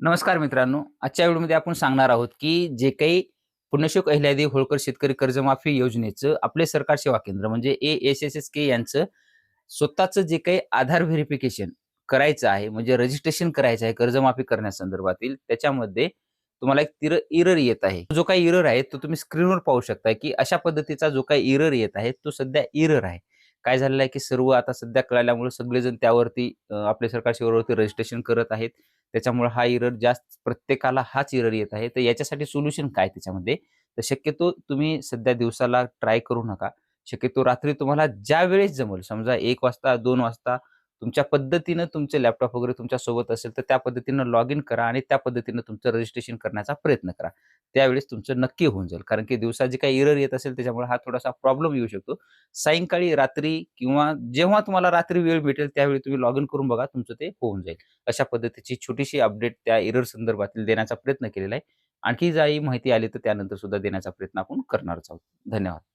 नमस्कार मित्रांनो. आजच्या व्हिडिओमध्ये आपण सांगणार आहोत, की जे काही पुण्यश्लोक अहिल्यादेवी होळकर शेतकरी कर्जमाफी योजनेचं आपले सरकार सेवा केंद्र म्हणजे ASSSK यांचं स्वतःचं जे काही आधार व्हेरिफिकेशन करायचं आहे, म्हणजे रजिस्ट्रेशन करायचं आहे कर्जमाफी करण्यासंदर्भातील, त्याच्यामध्ये तुम्हाला एक एरर येत आहे. जो काही एरर आहे, तो तुम्ही स्क्रीनवर पाहू शकता, की अशा पद्धतीचा जो काही एरर येत आहे, तो सध्या एरर आहे. काय झालेलं आहे, की सर्व आता सध्या कळाल्यामुळे सगळेजण त्यावरती आपल्या सरकार सेवेवरती रजिस्ट्रेशन करत आहेत. त्याच्यामुळे हा एरर जास्त प्रत्येकाला हाच एरर येत आहे. तर याच्यासाठी सोल्युशन काय त्याच्यामध्ये? तर शक्यतो तुम्ही सध्या दिवसाला ट्राय करू नका. शक्यतो रात्री तुम्हाला ज्यावेळेस जमेल, समजा 1 वाजता, 2 वाजता तुमच्या पद्धतीनं तुमचे लॅपटॉप वगैरे तुमच्या सोबत असेल, तर त्या पद्धतीनं लॉग इन करा आणि त्या पद्धतीनं तुमचं रजिस्ट्रेशन करण्याचा प्रयत्न करा. त्यावेळेस तुमचं नक्की होऊन जाईल. कारण की दिवसा जे काही एरर येत असेल, त्याच्यामुळे हा थोडासा प्रॉब्लेम येऊ शकतो. सायंकाळी, रात्री किंवा जेव्हा तुम्हाला रात्री वेळ भेटेल, त्यावेळी तुम्ही लॉग इन करून बघा, तुमचं ते होऊन जाईल. अशा पद्धतीची छोटीशी अपडेट त्या एरर संदर्भातील देण्याचा प्रयत्न केलेला आहे. आणखी काही माहिती आली तर त्यानंतर सुद्धा देण्याचा प्रयत्न आपण करणारच आहोत. धन्यवाद.